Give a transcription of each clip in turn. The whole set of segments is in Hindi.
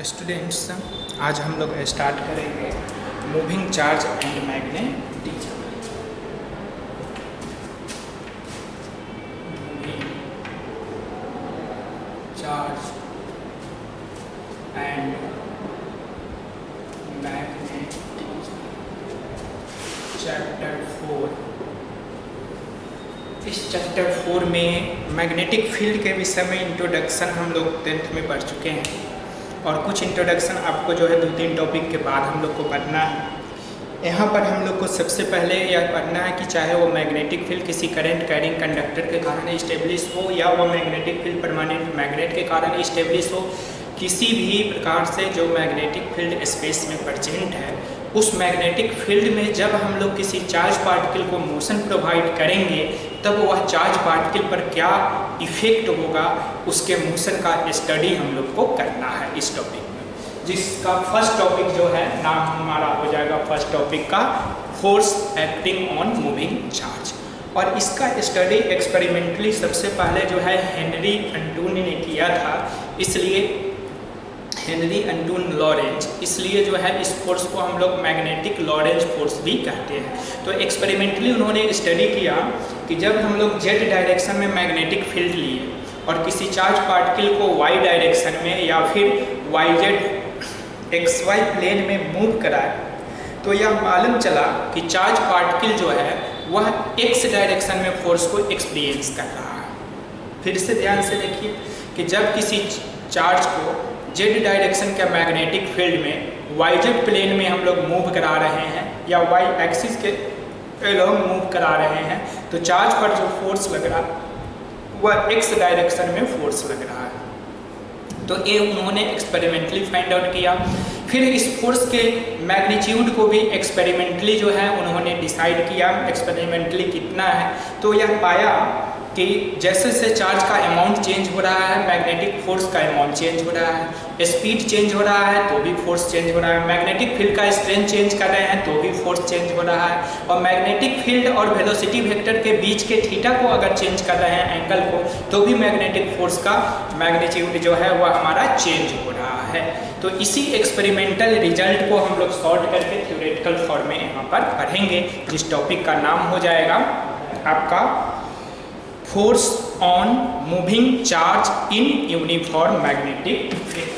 स्टूडेंट्स, आज हम लोग स्टार्ट करेंगे moving charge and magnetic charge and magnetic chapter 4। इस चैप्टर 4 में मैग्नेटिक फील्ड के विषय में इंट्रोडक्शन हम लोग 10th में पढ़ चुके हैं और कुछ इंट्रोडक्शन आपको जो है 2-3 टॉपिक के बाद हम लोग को पढ़ना है। यहाँ पर हम लोग को सबसे पहले यह पढ़ना है कि चाहे वो मैग्नेटिक फील्ड किसी करंट कैरिंग कंडक्टर के कारण इस्टेब्लिश हो या वो मैग्नेटिक फील्ड परमानेंट मैग्नेट के कारण इस्टेब्लिश हो, किसी भी प्रकार से जो मैग्नेटिक फील्ड स्पेस में प्रेजेंट है, उस मैग्नेटिक फील्ड में जब हम लोग किसी चार्ज पार्टिकल को मोशन प्रोवाइड करेंगे तब वह चार्ज पार्टिकल पर क्या इफेक्ट होगा, उसके मोशन का स्टडी हम लोग को करना है इस टॉपिक में, जिसका फर्स्ट टॉपिक जो है नाम हमारा हो जाएगा फर्स्ट टॉपिक का force acting on moving charge. और इसका स्टडी एक्सपेरिमेंटली सबसे पहले जो है हेनरी अंटून ने किया था, इसलिए हेनरी अंटून लॉरेंज, इसलिए जो है इस फोर्स को हम लोग मैग्नेटिक लॉरेंज फोर्स भी कहते हैं। तो एक्सपेरिमेंटली उन्होंने स्टडी किया कि जब हम लोग जेड डायरेक्शन में मैग्नेटिक फील्ड लिए और किसी चार्ज पार्टिकल को वाई डायरेक्शन में या फिर Y Z X Y plane में मूव कराए, तो यह मालूम चला कि चार्ज पार्टिकल जो है वह एक्स डायरेक्शन में फोर्स को एक्सपीरियंस कर रहा है। फिर से ध्यान से देखिए कि जब किसी चार्ज को जेड डायरेक्शन के मैग्नेटिक फील्ड में वाई जेड प्लेन में हम लोग मूव करा रहे हैं या वाई एक्सिस के एलोंग मूव करा रहे हैं, तो चार्ज पर जो फोर्स लग रहा है वह एक्स डायरेक्शन में फोर्स लग रहा है। तो ये उन्होंने एक्सपेरिमेंटली फाइंड आउट किया। फिर इस फोर्स के मैग्नीट्यूड को भी एक्सपेरिमेंटली जो है उन्होंने डिसाइड किया एक्सपेरिमेंटली कितना है। तो यह पाया कि जैसे जैसे चार्ज का अमाउंट चेंज हो रहा है, मैग्नेटिक फोर्स का अमाउंट चेंज हो रहा है, स्पीड चेंज हो रहा है तो भी फोर्स चेंज हो रहा है, मैग्नेटिक फील्ड का स्ट्रेंथ चेंज कर रहे हैं तो भी फोर्स चेंज हो रहा है, और मैग्नेटिक फील्ड और वेलोसिटी वेक्टर के बीच के थीटा को अगर चेंज कर रहे हैं एंगल को, तो भी मैग्नेटिक फोर्स का मैग्नीट्यूड जो है वह हमारा चेंज हो रहा है। तो इसी एक्सपेरिमेंटल रिजल्ट को हम लोग सॉर्ट करके थ्योरेटिकल फॉर्म में यहाँ पर पढ़ेंगे, जिस टॉपिक का नाम हो जाएगा आपका force on moving charge in uniform magnetic field.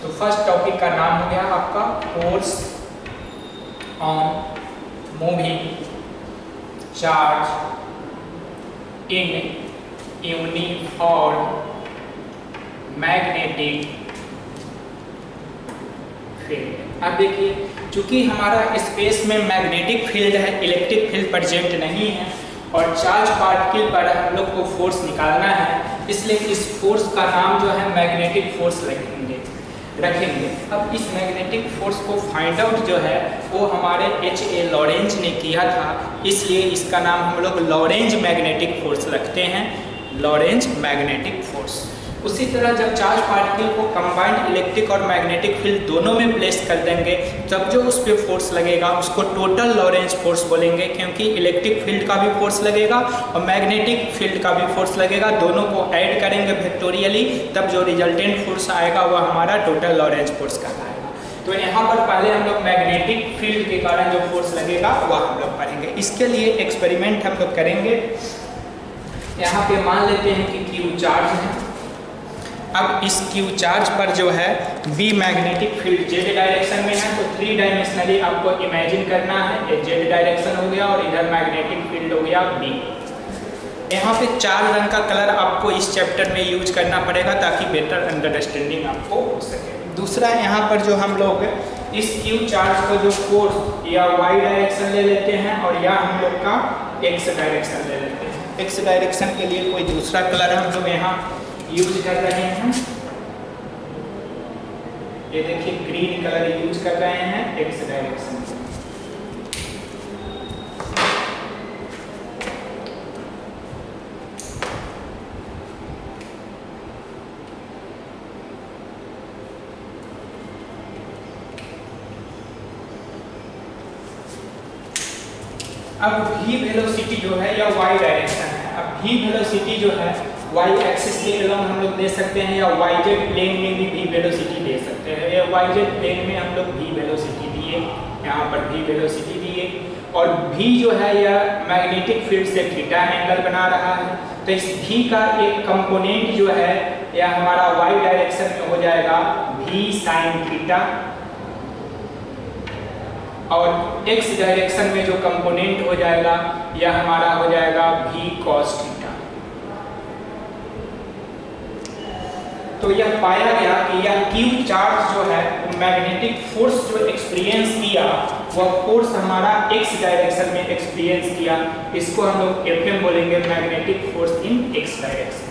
तो फर्स्ट टॉपिक का नाम हो गया आपका force on moving charge in uniform magnetic field. अब देखिए, चूंकि हमारा स्पेस में मैग्नेटिक फील्ड है, इलेक्ट्रिक फील्ड प्रेजेंट नहीं है और चार्ज पार्टिकल पर हम लोग को फोर्स निकालना है, इसलिए इस फोर्स का नाम जो है मैग्नेटिक फोर्स रखेंगे। अब इस मैग्नेटिक फोर्स को फाइंड आउट जो है वो हमारे H.A. लॉरेंज ने किया था, इसलिए इसका नाम हम लोग लॉरेंज मैग्नेटिक फोर्स रखते हैं, लॉरेंज मैग्नेटिक फोर्स। उसी तरह जब चार्ज पार्टिकल को कंबाइंड इलेक्ट्रिक और मैग्नेटिक फील्ड दोनों में प्लेस कर देंगे, तब जो उस पर फोर्स लगेगा उसको टोटल लॉरेंज फोर्स बोलेंगे, क्योंकि इलेक्ट्रिक फील्ड का भी फोर्स लगेगा और मैग्नेटिक फील्ड का भी फोर्स लगेगा, दोनों को ऐड करेंगे वेक्टोरियली, तब जो रिजल्टेंट फोर्स आएगा वह हमारा टोटल लॉरेंज फोर्स कहलाएगा। तो यहाँ पर पहले हम लोग मैग्नेटिक फील्ड के कारण जो फोर्स लगेगा वह हम लोग पढ़ेंगे। इसके लिए एक्सपेरिमेंट हम लोग करेंगे। यहाँ पे मान लेते हैं कि Q चार्ज है। अब इस Q चार्ज पर जो है B magnetic field Z direction में है, तो 3 डायमेंशनली आपको इमेजिन करना है, ये जेड डायरेक्शन हो गया और इधर मैग्नेटिक फील्ड हो गया B। यहाँ पे 4 रंग का कलर आपको इस चैप्टर में यूज करना पड़ेगा ताकि बेटर अंडरस्टैंडिंग आपको हो सके। दूसरा, यहाँ पर जो हम लोग इस Q चार्ज को जो फोर्स या Y डायरेक्शन ले लेते हैं और या हम लोग का X डायरेक्शन ले लेते हैं। X डायरेक्शन के लिए कोई दूसरा कलर हम लोग यहाँ यूज कर रहे हैं, ये देखिए ग्रीन कलर यूज कर रहे हैं एक्स डायरेक्शन में। अब v वेलोसिटी जो है या y डायरेक्शन है, अब v वेलोसिटी जो है वाई एक्सिस के एलोंग हम लोग दे सकते हैं या वाई जेड प्लेन में भी वेलोसिटी दे सकते हैं, या XYZ प्लेन में हम लोग v वेलोसिटी दिए, यहाँ पर v वेलोसिटी दिए, और v जो है यह मैग्नेटिक फील्ड से थीटा एंगल बना रहा है। तो इस v का एक कंपोनेंट जो है यह हमारा y डायरेक्शन में हो जाएगा v साइन थीटा, और x डायरेक्शन में जो कंपोनेंट हो जाएगा यह हमारा हो जाएगा v cos थीटा। तो यह पाया गया कि यह Q चार्ज जो है मैग्नेटिक फोर्स जो एक्सपीरियंस किया वह फोर्स हमारा x डायरेक्शन में एक्सपीरियंस किया, इसको हम लोग FM बोलेंगे, magnetic force in x direction.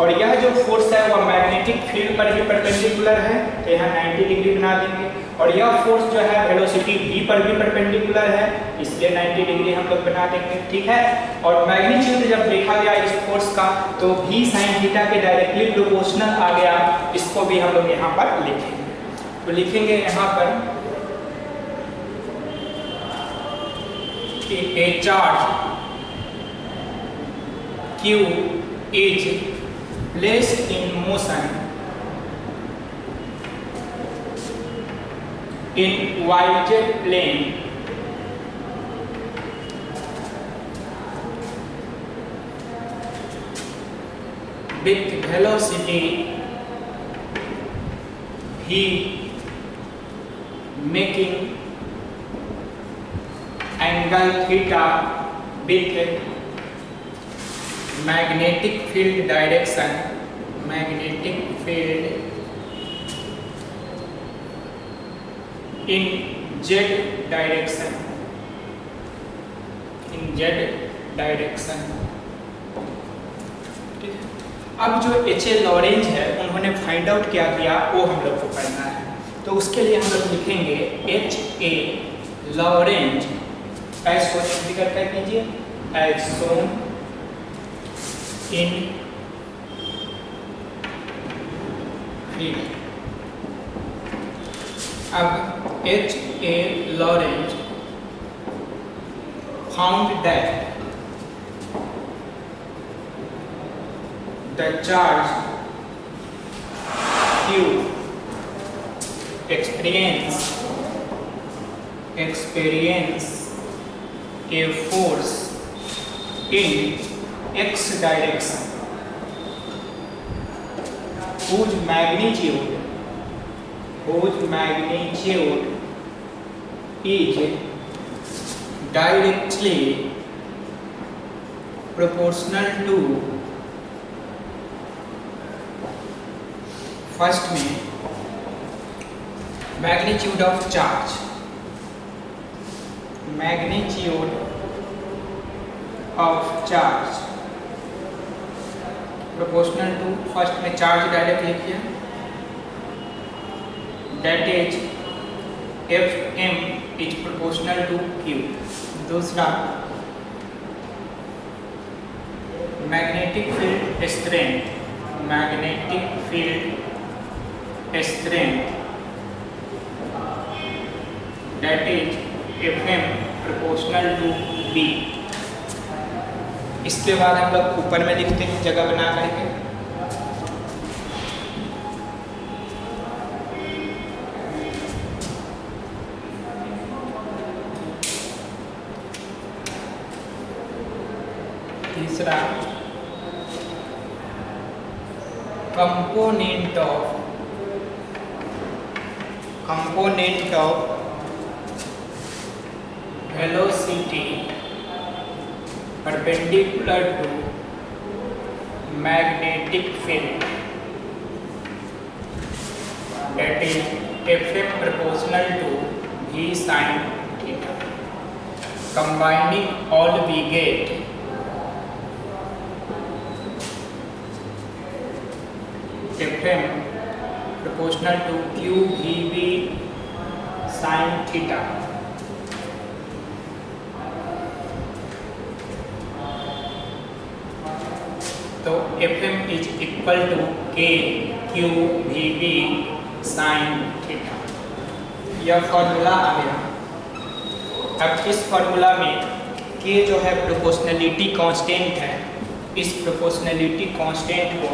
और यह जो फोर्स है वह मैग्नेटिक फील्ड पर भी परपेंडिकुलर है, तो यहाँ 90 डिग्री बना देंगे, और यह फोर्स जो है वेलोसिटी v पर भी परपेंडिकुलर है, इसलिए 90 डिग्री हम लोग बना देंगे, ठीक है। और मैग्नीट्यूड जब देखा गया इस फोर्स का तो v साइन थीटा के डायरेक्टली प्रोपोर्शनल आ गया, इसको भी हम लोग यहाँ पर लिखेंगे। तो लिखेंगे यहाँ पर कि a charge q is placed in motion in YZ plane with velocity v making angle theta with magnetic field direction, magnetic field in z direction, in z direction। अब जो H.A. लॉरेंज है उन्होंने फाइंड आउट क्या किया वो हम लोग को करना है, तो उसके लिए हम लोग लिखेंगे H.A. लॉरेंज एज शोन भी करके कीजिए, एज शोन इन फिगर। अब H.A. Lorentz found that the charge Q experience a force in x direction whose magnitude is directly proportional to, first में magnitude of charge, magnitude of charge proportional to, first में चार्ज डायरेक्ट लिखिए, that is FM is proportional to Q। दूसरा magnetic field strength, magnetic field strength that is FM proportional to B। इसके बाद हम लोग ऊपर में लिखते हैं जगह बना करके, तीसरा component of velocity perpendicular to magnetic field, that is FM proportional to V sin theta। Combining all we get FM proportional to QVB sin theta। तो FM is equal to KQVB sin theta, यह फॉर्मूला आ गया। अब इस फॉर्मूला में K जो है प्रोपोर्शनलिटी कांस्टेंट है, इस प्रोपोर्शनलिटी कांस्टेंट को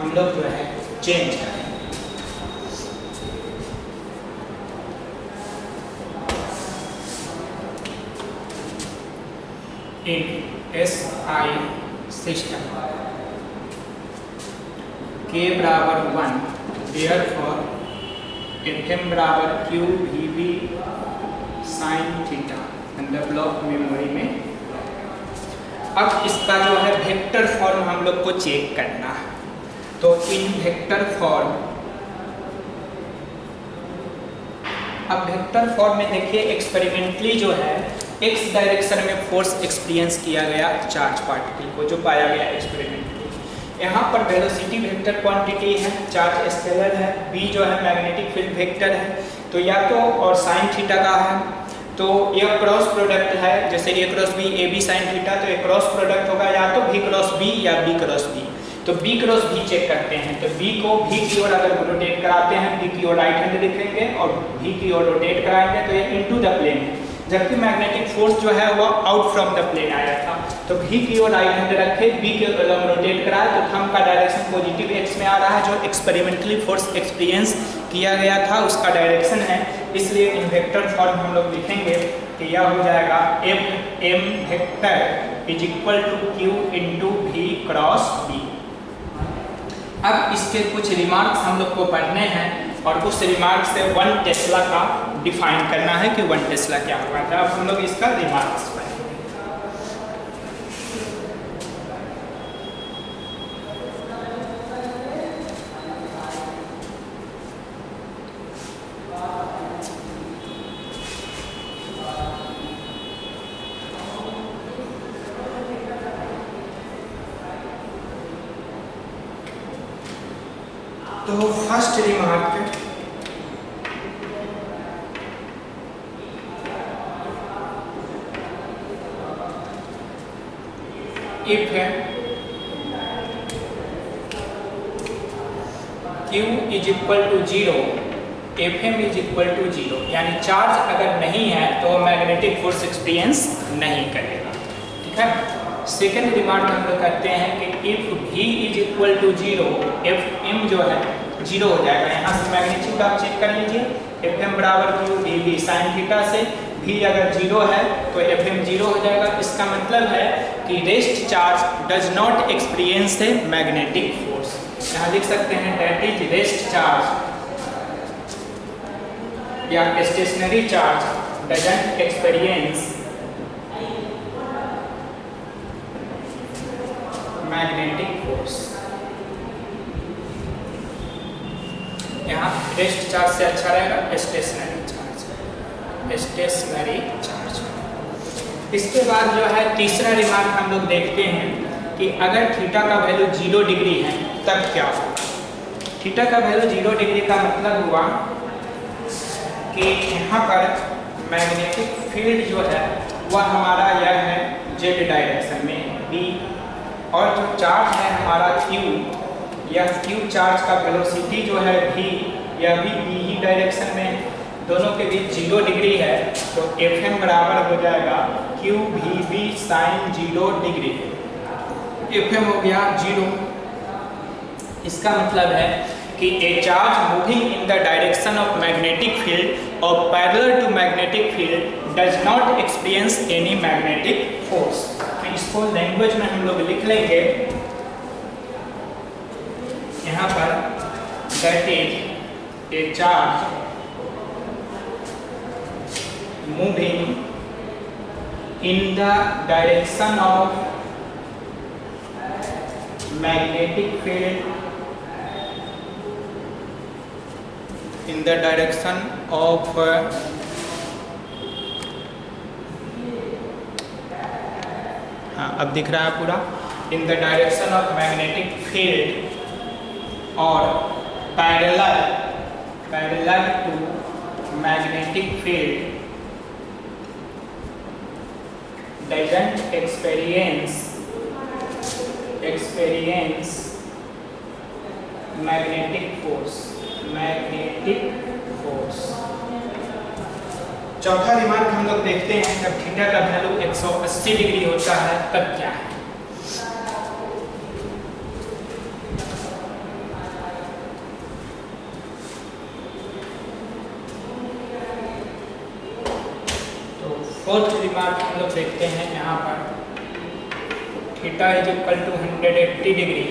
हम लोग जो है चेंज करें। इन एस आई सिस्टम के बराबर 1, देयरफॉर एफ एम बराबर Q V B sine theta under block memory में। अब इसका जो है वेक्टर फॉर्म हम लोग को चेक करना है। तो इन वेक्टर फॉर्म, अब वेक्टर फॉर्म में देखिए एक्सपेरिमेंटली जो है एक्स डायरेक्शन में फोर्स एक्सपीरियंस किया गया चार्ज पार्टिकल को, जो पाया गया एक्सपेरिमेंटली। यहाँ पर वेलोसिटी वेक्टर क्वांटिटी है, चार्ज स्केलर है, बी जो है मैग्नेटिक फील्ड वेक्टर है। तो या तो और साइन थीटा का है, तो ये क्रॉस प्रोडक्ट है, जैसे A cross B, A B sine theta, तो ये क्रॉस प्रोडक्ट होगा या तो बी क्रॉस बी या बी क्रॉस बी। तो बी क्रॉस बी चेक करते हैं, तो बी को भी की ओर अगर रोटेट कराते हैं, बी की ओर राइट हैंड लिखेंगे और भी की ओर रोटेट कराएंगे तो ये इनटू द प्लेन है, जबकि मैग्नेटिक फोर्स जो है वो आउट फ्रॉम द प्लेन आया था। तो भी की ओर राइट हैंड रखे, बी के रोटेट कराए तो थंब का डायरेक्शन पॉजिटिव एक्स में आ रहा है, जो एक्सपेरिमेंटली फोर्स एक्सपीरियंस किया गया था उसका डायरेक्शन है। इसलिए इन वेक्टर फॉर्म हम लोग लिखेंगे कि यह हो जाएगा F M vector is equal to Q into V cross B. अब इसके कुछ रिमार्क्स हम लोग को पढ़ने हैं और कुछ रिमार्क से 1 टेस्ला का डिफाइन करना है कि 1 टेस्ला क्या हुआ था। अब हम लोग इसका रिमार्क्स पढ़ेंगे। तो first remark, if Q is equal to 0, F M is equal to 0, यानी चार्ज अगर नहीं है तो मैग्नेटिक फोर्स एक्सपीरियंस नहीं करेगा। ठीक है। सेकेंड रिमार्क हम लोग करते हैं कि if V is equal to 0, F M जो है 0 हो जाएगा। यहाँ से मैग्नीट्यूड आप चेक कर लीजिए, एफ एम बराबर Q V B sine theta से V अगर 0 है तो एफ एम 0 हो जाएगा। इसका मतलब है कि rest charge does not experience a magnetic force. यहाँ लिख सकते हैं दैट इज रेस्ट चार्ज या stationary charge doesn't experience magnetic force. यहाँ रेस्ट चार्ज से अच्छा रहेगा स्टेशनरी चार्ज, स्टेशनरी चार्ज। इसके बाद जो है तीसरा रिमार्क हम लोग देखते हैं कि अगर थीटा का वैल्यू 0 डिग्री है तब क्या होगा। थीटा का वैल्यू 0 डिग्री का मतलब हुआ कि यहाँ पर मैग्नेटिक फील्ड जो है वह हमारा यह है जेड डायरेक्शन में बी, और जो चार्ज है हमारा Q, यह Q चार्ज का वेलोसिटी जो है V, यह भी B ही डायरेक्शन में, दोनों के बीच 0 डिग्री है। तो एफ एम बराबर हो जाएगा Q V B sine 0 degree, F M हो गया 0। इसका मतलब है कि a charge moving in the direction of magnetic field और parallel to magnetic field does not experience any magnetic force. तो इसको लैंग्वेज में हम लोग लिख लेंगे यहाँ पर, that is a charge moving in the direction of magnetic field, in the direction of हाँ अब दिख रहा है पूरा, in the direction of magnetic field और parallel to magnetic field doesn't experience magnetic force। चौथा रिमार्क हम लोग देखते हैं, जब थीटा का वैल्यू 180 डिग्री होता है तब क्या है। तो फोर्थ रिमार्क हम लोग देखते हैं यहाँ पर, theta is equal to 180 degree.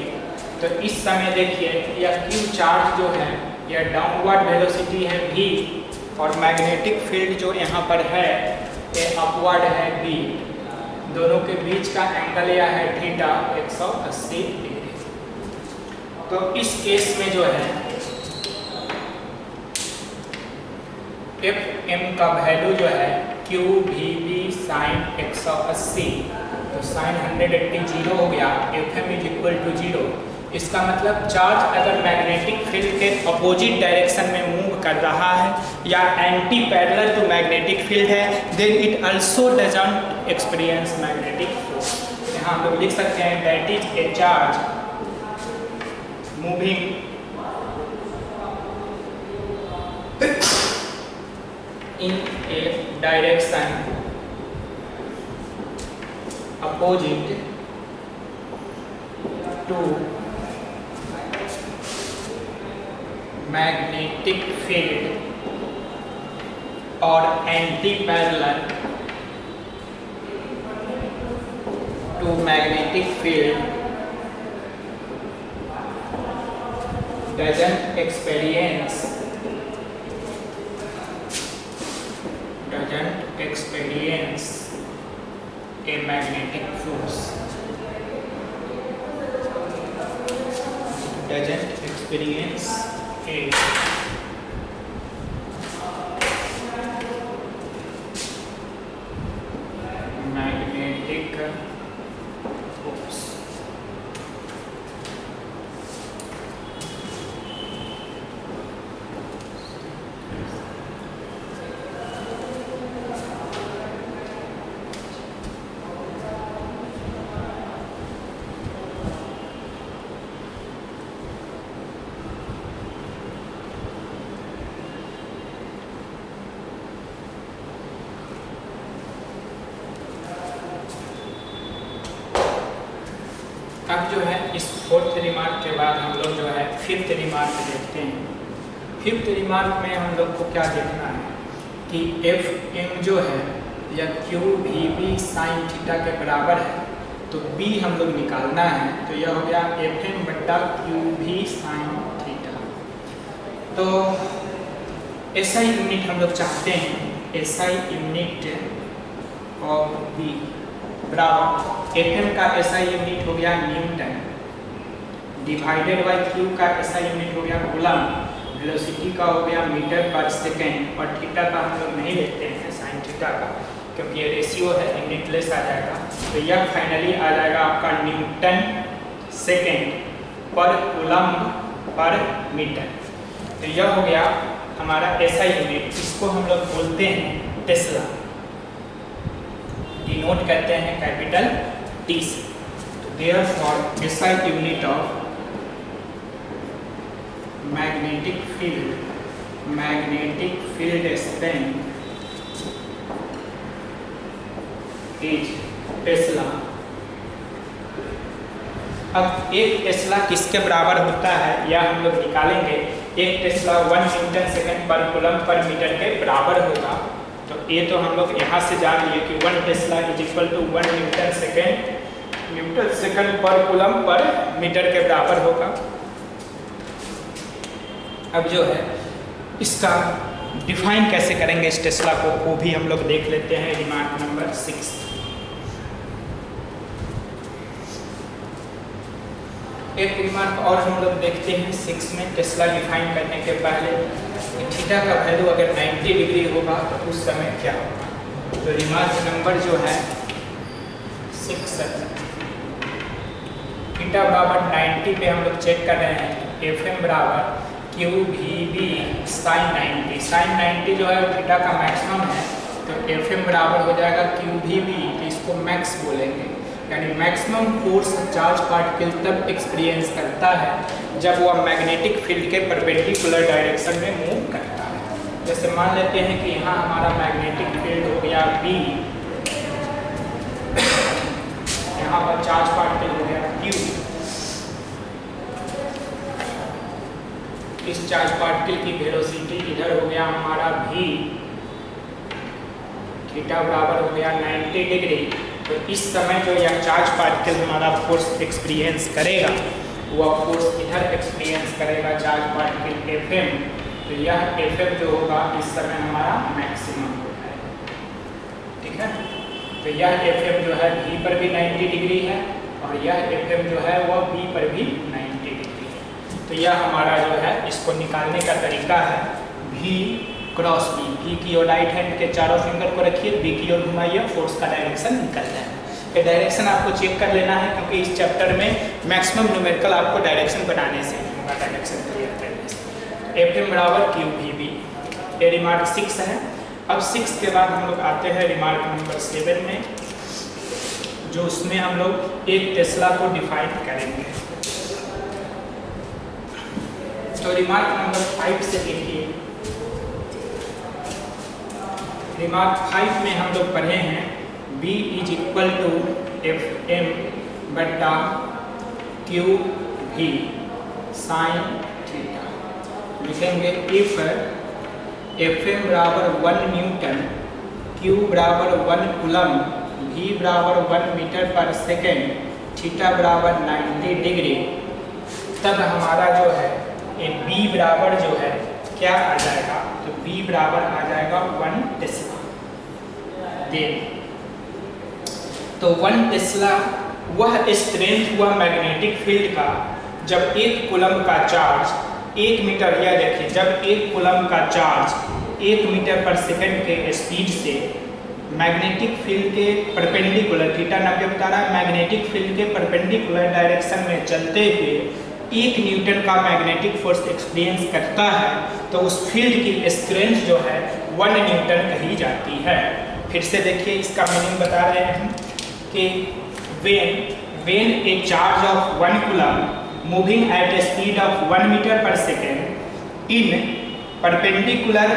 तो इस समय देखिए यह क्यू चार्ज जो है यह डाउनवर्ड वेलोसिटी है v, और मैग्नेटिक फील्ड जो यहाँ पर है ये अपवर्ड है v। दोनों के बीच का एंगल यह है थीटा 180 डिग्री। तो इस केस में जो है एफ एम का वैल्यू जो है क्यू वी बी साइन 180, तो साइन 180 जीरो हो गया, F M is equal to zero. इसका मतलब चार्ज अगर मैग्नेटिक फील्ड के अपोजिट डायरेक्शन में मूव कर रहा है या anti parallel to magnetic field है, then it also doesn't experience magnetic force. यहाँ हम लोग लिख सकते हैं that is a charge moving in a direction opposite to magnetic field or anti-parallel to magnetic field doesn't experience a magnetic force, doesn't experience a magnetic force। अब जो है इस फोर्थ रिमार्क के बाद हम लोग जो है फिफ्थ रिमार्क देखते हैं। फिफ्थ रिमार्क में हम लोग को क्या देखना है कि एफ एम जो है या Q V B sine theta के बराबर है, तो बी हम लोग निकालना है। तो यह हो गया एफ एम बट्टा क्यू वी साइन थीटा। तो एसआई यूनिट हम लोग चाहते हैं, एसआई यूनिट ऑफ बी बराबर एफ एम का एसआई यूनिट हो गया न्यूटन, डिवाइडेड बाय क्यू का एसआई यूनिट हो गया कूलम, वेलोसिटी का हो गया मीटर पर सेकेंड, और थीटा का हम लोग नहीं लेते हैं साइन थीटा का, क्योंकि ये रेशियो है यूनिटलेस आ जाएगा। तो यह फाइनली आ जाएगा आपका न्यूटन सेकेंड पर कूलम पर मीटर। तो यह हो गया हमारा एसआई यूनिट। इसको हम लोग बोलते हैं टेस्ला, डिनोट करते हैं कैपिटल टी से। तो therefore SI unit of magnetic field strength is Tesla. अब एक टेस्ला किसके बराबर होता है यह हम लोग निकालेंगे। एक टेस्ला 1 न्यूटन सेकेंड पर कूलम पर मीटर के बराबर होगा। तो ये तो हम लोग यहाँ से जान लिए कि 1 tesla is equal to 1 newton second पर कूलम पर मीटर के बराबर होगा। अब जो है इसका डिफाइन कैसे करेंगे इस टेस्ला को, वो भी हम लोग देख लेते हैं रिमार्क नंबर 6। एक रिमार्क और हम लोग देखते हैं 6 में टेस्ला डिफाइन करने के पहले थीटा का वैल्यू अगर 90 डिग्री होगा तो उस समय क्या होगा। तो रिमार्क नंबर जो है 6 थीटा बराबर 90 पे हम लोग चेक कर रहे हैं। एफ एम बराबर Q V B sine 90। Sine 90 जो है थीटा का मैक्सिमम है, तो एफ एम बराबर हो जाएगा क्यू वी बी, तो इसको मैक्स बोलेंगे। यानी मैक्सिमम फोर्स चार्ज पार्टिकल तब एक्सपीरियंस करता है जब वह मैग्नेटिक फील्ड के परपेंडिकुलर डायरेक्शन में मूव करता है। जैसे मान लेते हैं कि यहाँ हमारा मैग्नेटिक फील्ड हो गया B, यहाँ पर चार्ज पार्टिकल हो गया Q। इस चार्ज पार्टिकल की वेलोसिटी इधर हो गया हमारा V, थीटा बराबर हो गया 90 डिग्री। तो इस समय जो यह चार्ज पार्टिकल हमारा फोर्स एक्सपीरियंस करेगा, वह फोर्स इधर एक्सपीरियंस करेगा चार्ज पार्टिकल Fm। तो यह Fm जो होगा इस समय हमारा मैक्सिमम है, ठीक है। तो यह Fm जो है V पर भी 90 डिग्री है और यह Fm जो है वह V पर भी 90 डिग्री है। तो यह हमारा जो है इसको निकालने का तरीका है V क्रॉस B। V की ओर राइट हैंड के चारों फिंगर को रखिए, B की ओर घुमाइए, फोर्स का डायरेक्शन निकलता है। ये डायरेक्शन आपको चेक कर लेना है क्योंकि इस चैप्टर में मैक्सिमम न्यूमेरिकल आपको डायरेक्शन बनाने से होगा, डायरेक्शन क्लियर करने से। Fm बराबर QVB, ये रिमार्क 6 है। अब 6 के बाद हम लोग आते हैं रिमार्क नंबर 7 में, जो उसमें हम लोग एक टेस्ला को डिफाइन करेंगे। तो रिमार्क नंबर 5 से देखिए, रिमार्क 5 में हम लोग पढ़े हैं B is equal to Fm बटा QV साइन थीटा। लिखेंगे इफ Fm बराबर 1 न्यूटन, Q बराबर 1 कूलम, V बराबर 1 मीटर पर सेकेंड, थीटा बराबर 90 डिग्री, तब हमारा जो है ये B बराबर जो है क्या आ जाएगा, तो B बराबर आ जाएगा 1 टेस्ला। तो 1 टेस्ला वह स्ट्रेंथ हुआ मैग्नेटिक फील्ड का जब 1 कूलम का चार्ज 1 मीटर, या देखिए जब 1 कूलम का चार्ज 1 मीटर पर सेकंड के स्पीड से मैग्नेटिक फील्ड के परपेंडिकुलर, थीटा 90 बता रहा है, मैग्नेटिक फील्ड के परपेंडिकुलर डायरेक्शन में चलते हुए 1 न्यूटन का मैग्नेटिक फोर्स एक्सपीरियंस करता है, तो उस फील्ड की स्ट्रेंथ जो है 1 न्यूटन कही जाती है। फिर से देखिए इसका मीनिंग बता रहे हैं कि when a charge of 1 coulomb moving at a speed of 1 meter per second in perpendicular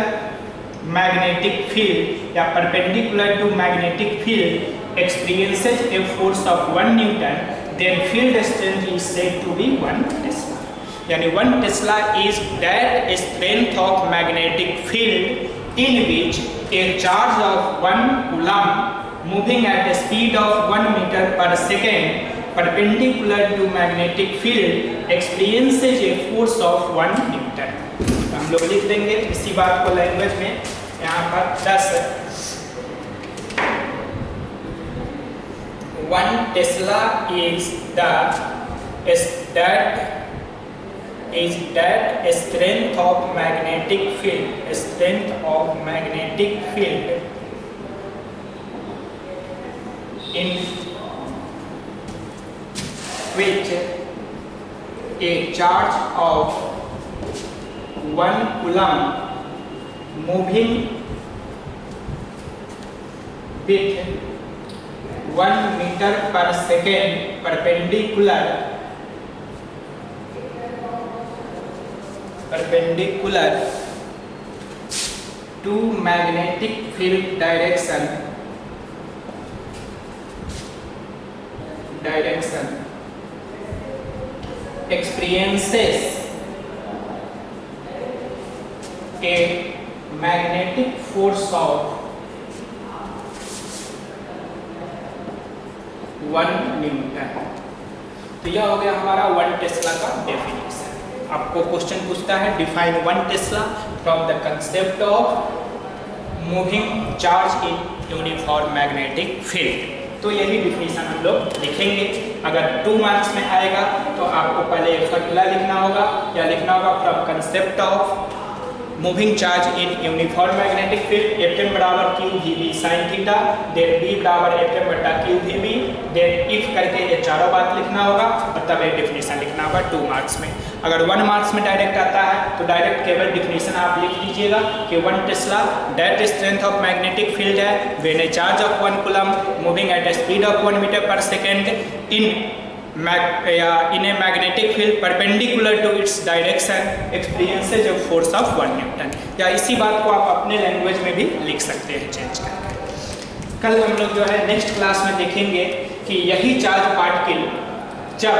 magnetic field या perpendicular to magnetic field experiences a force of 1 Newton, then field strength is said to be 1 Tesla। यानी 1 Tesla is that strength of magnetic field in which a charge of 1 coulomb moving at a speed of 1 meter per second perpendicular to magnetic field experiences a force of 1 Newton। तो हम लोग लिख देंगे इसी बात को लैंग्वेज में, यहाँ पर 10 1 Tesla is that strength of magnetic field in which a charge of 1 coulomb moving with 1 meter per second perpendicular to magnetic field direction experiences a magnetic force of 1 Newton. तो यह हो गया हमारा 1 टेस्ला का डेफिनेशन। आपको क्वेश्चन पूछता है define 1 Tesla from the concept of moving charge in uniform magnetic field. तो यही डिफिनेशन हम लोग लिखेंगे। अगर 2 मार्क्स में आएगा तो आपको पहले एक फॉर्मूला लिखना होगा या लिखना होगा from concept of moving charge in uniform magnetic field Fm बराबर QVB sine theta, then B बराबर Fm बटा QVB, देन इफ करके ये चारों बात लिखना होगा और तब ये डिफिनेशन लिखना होगा 2 मार्क्स में। अगर 1 मार्क्स में डायरेक्ट आता है तो डायरेक्ट केवल डिफिनेशन आप लिख लीजिएगा कि 1 tesla that strength of magnetic field है when a charge of 1 coulomb moving at a speed of 1 metre per second in a magnetic field perpendicular to its direction experiences a force of 1 Newton. या इसी बात को आप अपने लैंग्वेज में भी लिख सकते हैं चेंज करके। कल हम लोग जो है नेक्स्ट क्लास में देखेंगे कि यही चार्ज पार्टिकल जब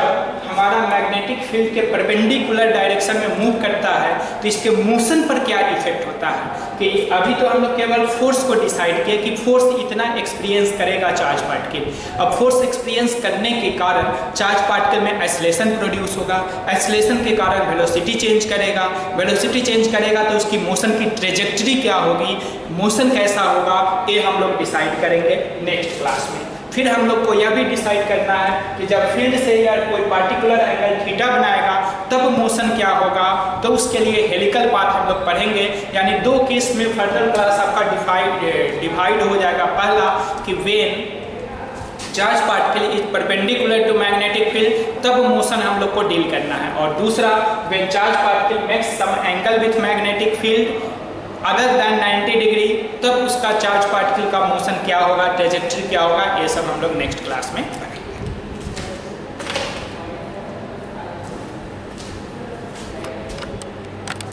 हमारा मैग्नेटिक फील्ड के परपेंडिकुलर डायरेक्शन में मूव करता है तो इसके मोशन पर क्या इफेक्ट होता है। कि अभी तो हम लोग केवल फोर्स को डिसाइड किए कि फोर्स इतना एक्सपीरियंस करेगा चार्ज पार्टिकल। अब फोर्स एक्सपीरियंस करने के कारण चार्ज पार्टिकल में एक्सेलरेशन प्रोड्यूस होगा, एक्सेलरेशन के कारण वेलोसिटी चेंज करेगा, वेलोसिटी चेंज करेगा तो उसकी मोशन की ट्रेजेक्टरी क्या होगी, मोशन कैसा होगा, ये हम लोग डिसाइड करेंगे नेक्स्ट क्लास में। फिर हम लोग को यह भी डिसाइड करना है कि जब फील्ड से या कोई पार्टिकुलर एंगल थीटा बनाएगा तब मोशन क्या होगा, तो उसके लिए हेलिकल पाथ हम लोग पढ़ेंगे। यानी दो केस में फर्दर क्लास आपका डिवाइड हो जाएगा। पहला कि when charge particle is perpendicular to magnetic field, तब मोशन हम लोग को डील करना है। और दूसरा when charge particle makes some angle with magnetic field other than 90 degree, तब उसका चार्ज पार्टिकल का मोशन क्या होगा, ट्रेजेक्टरी क्या होगा, ये सब हम लोग नेक्स्ट क्लास में